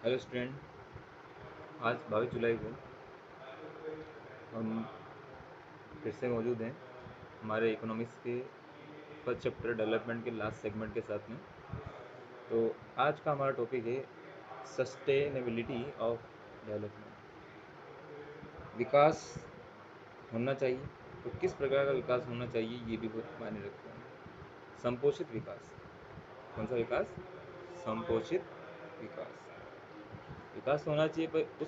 Hello student, आज 22 जुलाई को हम फिर से मौजूद हैं हमारे इकोनॉमिक्स के फर्स्ट चैप्टर डेवलपमेंट के लास्ट सेगमेंट के साथ में। तो आज का हमारा टॉपिक है सस्टेनेबिलिटी ऑफ डेवलपमेंट। विकास होना चाहिए, तो किस प्रकार का विकास होना चाहिए ये भी बहुत मायने रखता है। संपोषित विकास, कौन सा विकास? संपोषित विकास। विकास होना चाहिए पर उस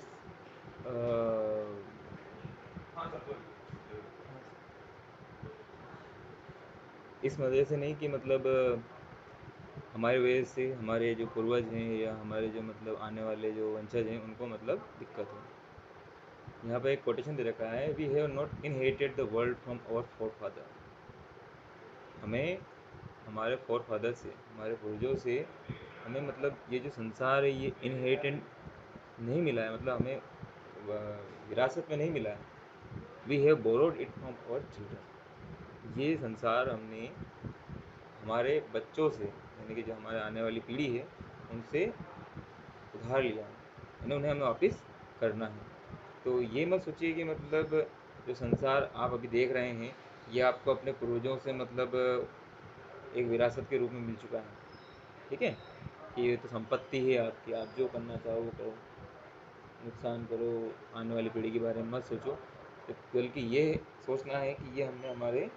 इस वजह से नहीं कि मतलब हमारी वजह से हमारे जो पूर्वज हैं या हमारे जो मतलब आने वाले जो वंशज हैं उनको मतलब दिक्कत हो। यहाँ पे एक कोटेशन दे रखा है, we have not inherited the world from our forefather. हमें हमारे फोर फादर से, हमारे पूर्वजों से हमें मतलब ये जो संसार है ये इनहेरिटेड नहीं मिला है, मतलब हमें विरासत में नहीं मिला है। We have borrowed it from our children. ये संसार हमने हमारे बच्चों से, यानी कि जो हमारे आने वाली पीढ़ी है उनसे उधार लिया है, यानी उन्हें हमें वापस करना है। तो ये मत सोचिए कि मतलब जो संसार आप अभी देख रहे हैं ये आपको अपने पूर्वजों से मतलब एक विरासत के रूप में मिल चुका है, ठीक है, कि ये तो संपत्ति है आपकी, आप जो करना चाहो वो करो, नुकसान करो, आने वाली पीढ़ी के बारे में मत सोचो। बल्कि ये सोचना है कि ये हमने हमारे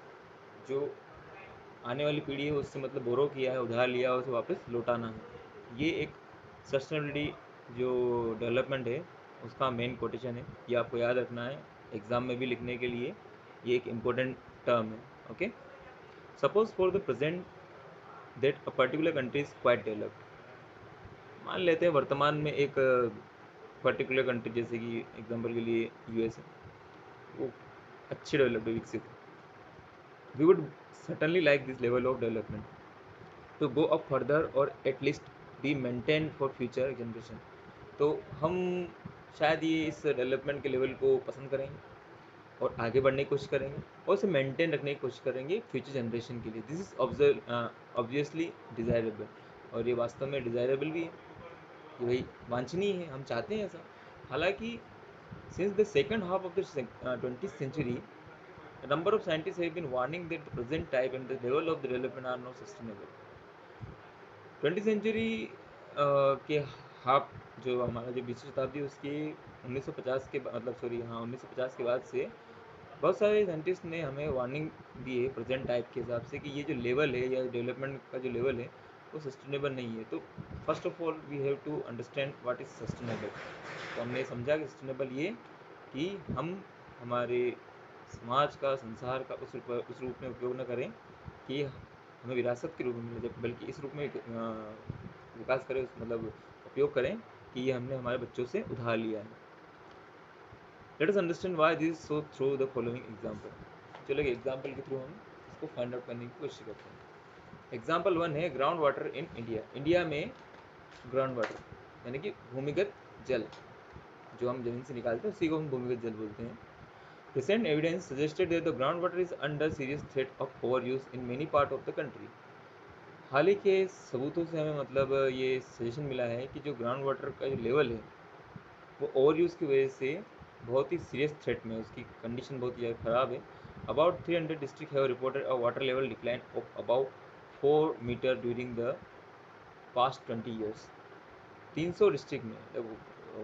जो आने वाली पीढ़ी है उससे मतलब बोरो किया है, उधार लिया है, उसे वापस लौटाना है। ये एक सस्टेनेबिलिटी जो डेवलपमेंट है उसका मेन कोटेशन है, ये आपको याद रखना है एग्ज़ाम में भी लिखने के लिए। ये एक इम्पोर्टेंट टर्म है। Okay, suppose for the present that a particular country is quite developed. मान लेते हैं वर्तमान में एक पर्टिकुलर कंट्री, जैसे कि एग्जांपल के लिए यूएस है, वो अच्छी डेवलप्ड विकसित है। We would certainly like this level of development to go up further or at least be maintained for future generation। तो हम शायद ये इस डेवलपमेंट के लेवल को पसंद करेंगे और आगे बढ़ने की कोशिश करेंगे और उसे मेंटेन रखने की कोशिश करेंगे फ्यूचर जनरेशन के लिए। दिस इज़ ऑब्वियसली डिज़ायरेबल, और ये वास्तव में डिज़ायरेबल भी है, ये भाई वांछनीय है, हम चाहते हैं ऐसा। हालांकि since the second half of the 20th century, a number of scientists have been warning that the present type and the level of the development are not sustainable। 20th century के हाफ, जो हमारा जो 20वीं शताब्दी है उसकी 1950 के मतलब sorry हाँ 1950 के बाद से बहुत सारे साइंटिस्ट ने हमें वार्निंग दी है प्रेजेंट टाइप के हिसाब से कि ये जो लेवल है या डेवलपमेंट का जो लेवल है वो सस्टेनेबल नहीं है। तो first of all we have to understand what is sustainable. तो हमने समझा कि सस्टेनेबल ये कि हम हमारे समाज का, संसार का उस रूप में उपयोग न करें कि हमें विरासत के रूप में मिले, बल्कि इस रूप में विकास करें, मतलब उपयोग करें कि ये हमने हमारे बच्चों से उधार लिया है। Let us understand why this so through the following example. चलो एक एग्जांपल के थ्रू हम इसको फाइंड आउट करने की कोशिश करते हैं। एग्जांपल 1 है ground water in India. India में ग्राउंड वाटर यानी कि भूमिगत जल, जो हम जमीन से निकालते हैं उसी को हम भूमिगत जल बोलते हैं। Recent evidence suggested that the groundwater is under serious threat of overuse in many part of the country। हाल ही के सबूतों से हमें मतलब ये सजेशन मिला है कि जो ग्राउंड वाटर का जो लेवल है वो ओवर यूज़ की वजह से बहुत ही सीरियस थ्रेट में, उसकी कंडीशन बहुत ही ज़्यादा ख़राब है। About 300 district have reported a water level decline of about 4 meter during the past 20 years. 300 district में,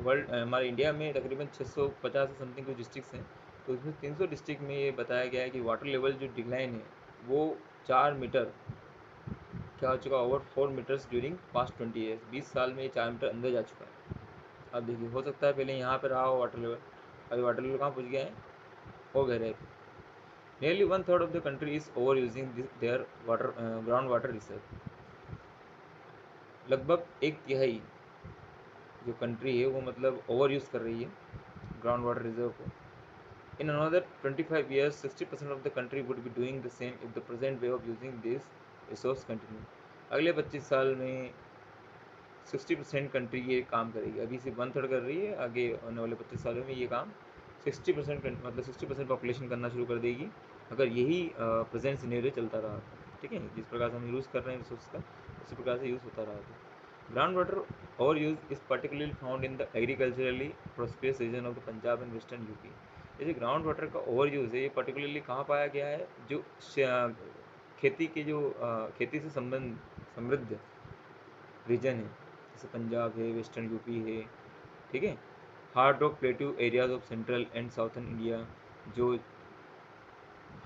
वर्ल्ड हमारे इंडिया में तकरीबन 650 से समथिंग कुछ डिस्ट्रिक्ट्स हैं, तो उसमें 300 डिस्ट्रिक्ट में ये बताया गया है कि वाटर लेवल जो डिक्लाइन है वो 4 मीटर क्या हो चुका, over 4 meters during past 20 years. 20 साल में ये 4 मीटर अंदर जा चुका है। अब देखिए, हो सकता है पहले यहाँ पे रहा हो वाटर लेवल, अभी वाटर लेवल कहाँ पहुँच गया है, और गहराई पे। Nearly 1/3 of the country is over using their water ground water research. लगभग एक तिहाई जो कंट्री है वो मतलब ओवर यूज़ कर रही है ग्राउंड वाटर रिजर्व को। In another 25 years 60% of the country would be doing the same if the present way of using this resource continue. अगले 25 साल में 60% कंट्री ये काम करेगी। अभी सिर्फ 1/3 कर रही है, आगे आने वाले 25 सालों में ये काम 60% मतलब 60% पॉपुलेशन करना शुरू कर देगी, अगर यही प्रेजेंट सिनेरियो चलता रहा। ठीक है, जिस प्रकार से हम यूज़ कर रहे हैं रिसोर्स का उसी प्रकार से यूज़ होता रहा। Ground water overuse is particularly found in the agriculturally prosperous region of the Punjab and western UP. ये जो ग्राउंड वाटर का ओवर यूज़ है ये पर्टिकुलरली कहाँ पाया गया है, जो खेती के जो खेती से समृद्ध रीजन है, जैसे पंजाब है, वेस्टर्न यूपी है, ठीक है। Hard rock plateau areas of central and southern India, जो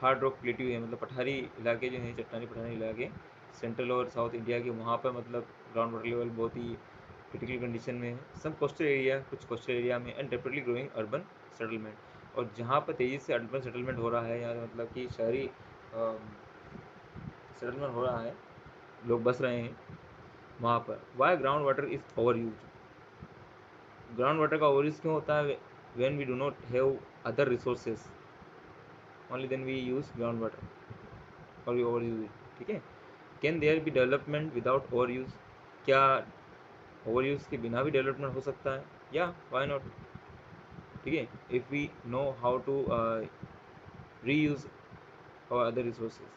हार्ड रॉक प्लेट्यू है मतलब पठारी इलाके जो हैं, चट्टानी पठारी इलाके सेंट्रल और साउथ इंडिया के, वहाँ पर मतलब ग्राउंड वाटर लेवल बहुत ही क्रिटिकल कंडीशन में है। सब कोस्टल एरिया, कुछ कोस्टल एरिया में, and rapidly growing urban settlement, और जहाँ पर तेज़ी से अर्बन सेटलमेंट हो रहा है, या मतलब कि शहरी सेटलमेंट हो रहा है, लोग बस रहे हैं वहाँ पर। Why ground water is overuse. Ground water का ओवर यूज क्यों होता है? When we do not have other resources, only then we use ground water और वी ओवर यूज इट, ठीक है। Can there be development without overuse? क्या overuse के बिना भी डेवलपमेंट हो सकता है? या वाई नॉट, ठीक है। If we know how to reuse और अदर रिसोर्सेज,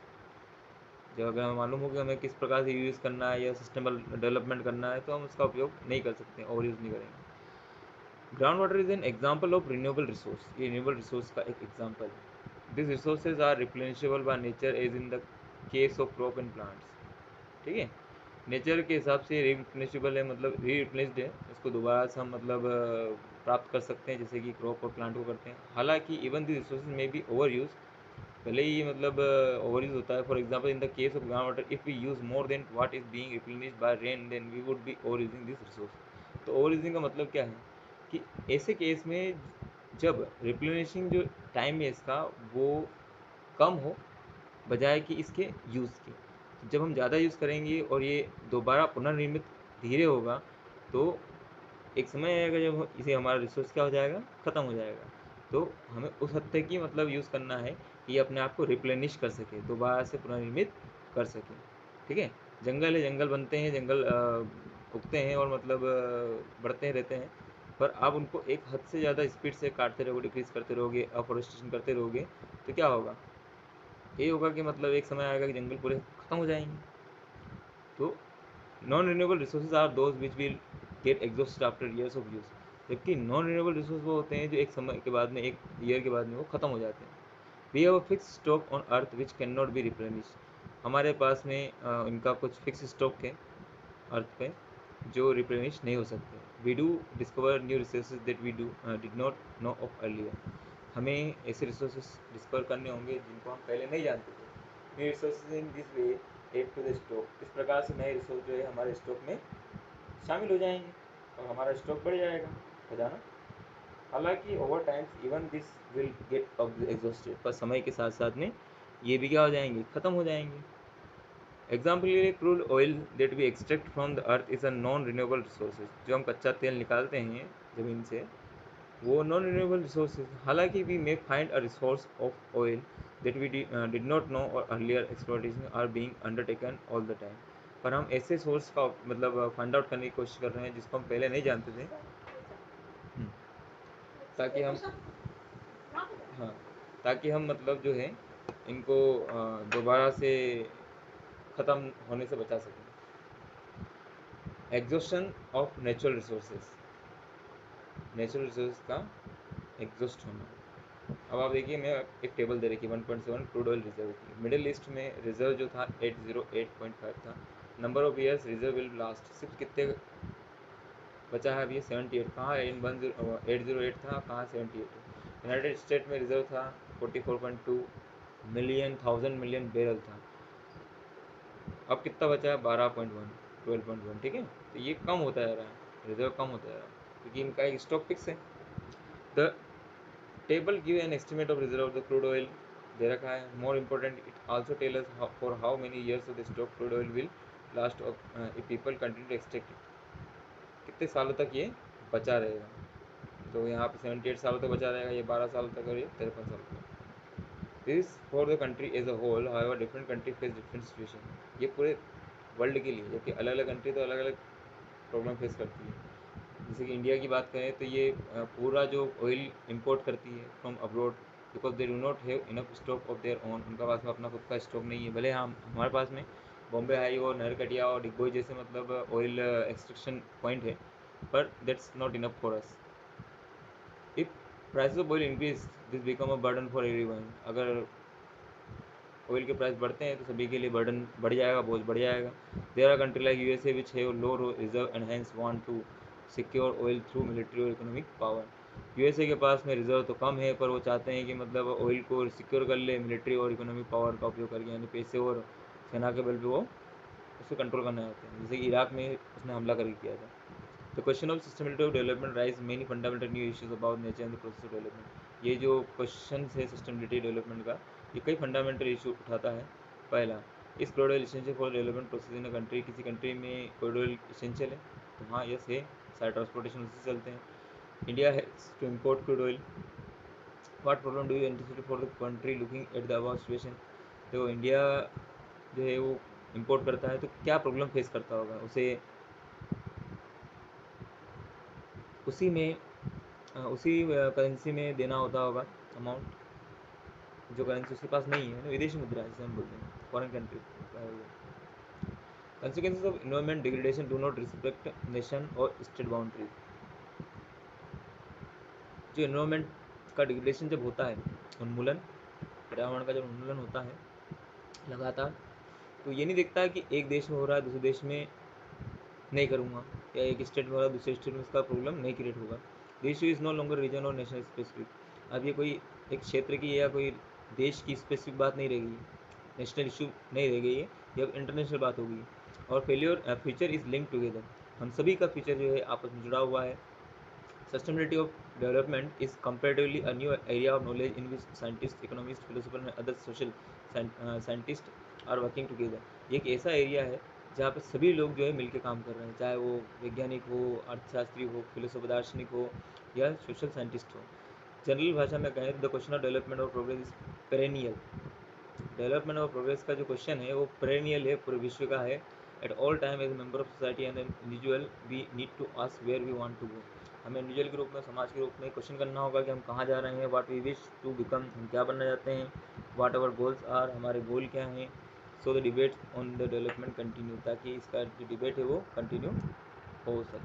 जब अगर हमें मालूम हो कि हमें किस प्रकार से यूज़ करना है या सिस्टमल डेवलपमेंट करना है, तो हम उसका उपयोग नहीं कर सकते, ओवर यूज़ नहीं करेंगे। Ground water is an example of renewable resource, ये रिन्यूएबल रिसोर्स का एक एग्जाम्पल है। This resources are replenishable by nature as in the case of crop and plants, ठीक है। नेचर के हिसाब से रिप्लेनिशेबल है, मतलब रीप्लेस्ड है, इसको दोबारा से हम मतलब प्राप्त कर सकते हैं, जैसे कि क्रॉप और प्लांट को करते हैं। हालांकि इवन दी रिसोर्सेज में बी ओवर यूज, भले ही मतलब ओवर यूज होता है। For example in the case of ground water, if we use more than what is being replenished by rain, then we would be overusing this resource. तो overusing का मतलब क्या है कि ऐसे case में जब रिप्लेनिशिंग जो टाइम है इसका वो कम हो, बजाय कि इसके यूज़ के। जब हम ज़्यादा यूज़ करेंगे और ये दोबारा पुनर्निर्मित धीरे होगा, तो एक समय आएगा जब इसे हमारा रिसोर्स क्या हो जाएगा, ख़त्म हो जाएगा। तो हमें उस हद तक ही मतलब यूज़ करना है कि ये अपने आप को रिप्लेनिश कर सके, दोबारा से पुनर्निर्मित कर सके, ठीक है। जंगल है, जंगल बनते हैं, जंगल उगते हैं और मतलब बढ़ते रहते हैं, पर आप उनको एक हद से ज़्यादा स्पीड से काटते रहोगे, डिक्रीज़ करते रहोगे, अफॉरेस्टेशन करते रहोगे, तो क्या होगा, ये होगा कि मतलब एक समय आएगा कि जंगल पूरे ख़त्म हो जाएंगे। तो non renewable resources are those which will get exhausted after years of use. जबकि नॉन रिन्यूएबल रिसोर्स वो होते हैं जो एक समय के बाद में, एक ईयर के बाद में वो ख़त्म हो जाते हैं। We have a fix stock on earth which can not be replenish. हमारे पास में इनका कुछ फिक्स स्टॉक है अर्थ पे जो रिप्लेनिश नहीं हो सकते। We do discover new resources that we do did not know of earlier. हमें ऐसे रिसोर्सेज डिस्कवर करने होंगे जिनको हम पहले नहीं जानते थे। New resources in this way add to the stock. इस प्रकार से नए रिसोर्स जो है हमारे स्टॉक में शामिल हो जाएंगे और हमारा स्टॉक बढ़ जाएगा, खजाना। हालांकि over times even this will get exhausted, पर समय के साथ साथ में ये भी क्या हो जाएंगे, ख़त्म हो जाएंगे। एग्जाम्पल के लिए crude oil that we extract from the earth is a non renewable resources. जो हम कच्चा तेल निकालते हैं ज़मीन से, वो नॉन रिन्यूएबल रिसोर्सेज। हालांकि we may find a resource of oil that we did not know or earlier exploration are being undertaken all the time. पर हम ऐसे सोर्स का मतलब फाइंड आउट करने की कोशिश कर रहे हैं जिसको हम पहले नहीं जानते थे। ताकि हम, हाँ, ताकि हम मतलब जो है इनको दोबारा से ख़त्म होने से बचा सकें। Exhaustion of natural resources, natural resource का एग्जॉस्ट होना। अब आप देखिए, मैं एक टेबल दे रखी है 1.7 क्रूड ऑयल रिजर्व की। मिडिल ईस्ट में रिजर्व जो था 808.5 था। Number of years reserve will last, सिर्फ कितने बचा है अभी, 78। कहाँ है इन 808 था, कहाँ 78 है। यूनाइटेड स्टेट में रिजर्व था 44.2 मिलियन, 1000 मिलियन बैरल था। अब कितना बचा है, 12.1, 12.1, ठीक है। तो ये कम होता जा रहा है, रिजर्व कम होता जा रहा है, क्योंकि इनका एक स्टॉक फिक्स है। The table give an estimate of reserve of the crude oil दे रखा है। More important, it also tell us for how many years of the stock crude oil will last if people continue to extract it. कितने सालों तक ये बचा रहेगा। तो यहाँ पे 78 सालों तक बचा रहेगा, ये 12 सालों तक और ये 53 सालों तक। This for the country as a whole, however different country face different situation. ये पूरे वर्ल्ड के लिए, जबकि अलग अलग कंट्री तो अलग अलग प्रॉब्लम फेस करती है। जैसे कि इंडिया की बात करें तो ये पूरा जो ऑयल इंपोर्ट करती है from abroad, because they do not have enough stock of their own. उनका पास में अपना खुद का स्टॉक नहीं है। भले हम हमारे पास में बॉम्बे हाई और नहरकटिया और डिगबोई जैसे मतलब ऑयल एक्सट्रैक्शन पॉइंट है, पर that's not enough for us. If price of oil increase, this become a burden for everyone. अगर ऑयल के प्राइस बढ़ते हैं तो सभी के लिए बर्डन बढ़ जाएगा, बोझ बढ़ जाएगा। There are country like USA which have low reserve and hence want to secure oil through military और इकोनॉमिक पावर। यूएसए के पास में रिजर्व तो कम है, पर वो चाहते हैं कि मतलब ऑयल को सिक्योर कर ले मिलिट्री और इकोनॉमिक पावर का उपयोग करके, यानी पैसे और सेना के बल पे वो उसे कंट्रोल करना चाहते हैं, जैसे कि इराक में उसने हमला करके किया था। The question of systematic of development rise many fundamental new issues about nature and the process of development. ये जो क्वेश्चन है सिस्टमेटिक डेवलपमेंट का, ये कई फंडामेंटल इशू उठाता है। पहला, is crucial essential for development process in a country. किसी कंट्री में क्रोडल इसेंशियल है तो हाँ यस है, सारे ट्रांसपोर्टेशन उससे चलते हैं। India has to import crude oil. What problem do you anticipate for the country looking at the above situation. तो इंडिया जो है वो इम्पोर्ट करता है तो क्या प्रॉब्लम फेस करता होगा उसे, उसी में उसी करेंसी में देना होता होगा अमाउंट, जो करेंसी उसके पास नहीं है ना, विदेशी मुद्रा है जिसे हम बोलते हैं, foreign country. Consequences of environment degradation do not respect nation और स्टेट बाउंड्रीज। जो इन्वायरमेंट का डिग्रेडेशन जब होता है, उन्मूलन, पर्यावरण का जब उन्मूलन होता है लगातार, तो ये नहीं देखता है कि एक देश में हो रहा है दूसरे देश में नहीं करूँगा, या एक स्टेट में हो रहा है दूसरे स्टेट में इसका प्रॉब्लम नहीं क्रिएट होगा। The issue is no longer region और नेशनल स्पेसिफिक। अब ये कोई एक क्षेत्र की या कोई देश की स्पेसिफिक बात नहीं रह गई, नेशनल इशू नहीं रह गई है, ये अब इंटरनेशनल बात हो गई। और failure future is link together. हम सभी का फ्यूचर जो है आपस में जुड़ा हुआ है। Sustainability of development is comparatively a new area of knowledge in which scientists, economists, philosophers and other social scientists are working together। ये एक ऐसा एरिया है जहाँ पे सभी लोग जो है मिलकर काम कर रहे हैं, चाहे वो वैज्ञानिक हो, अर्थशास्त्री हो, फिलोसोफर दार्शनिक हो या सोशल साइंटिस्ट हो। जनरल भाषा में कहें तो द क्वेश्चन ऑफ डेवलपमेंट और प्रोग्रेस इज पेरेनियल। डेवलपमेंट और प्रोग्रेस का जो क्वेश्चन है वो पेरेनियल है, पूरे विश्व का है। At all time as member of society and individual we need to ask where we want to go. हमें इंडिविजुअल के रूप में, समाज के रूप में क्वेश्चन करना होगा कि हम कहाँ जा रहे हैं, what we wish to become, हम क्या बनना चाहते हैं, व्हाट आवर गोल्स आर, हमारे गोल क्या हैं। So the debate on the development continue, ताकि इसका जो डिबेट है वो कंटिन्यू हो सके।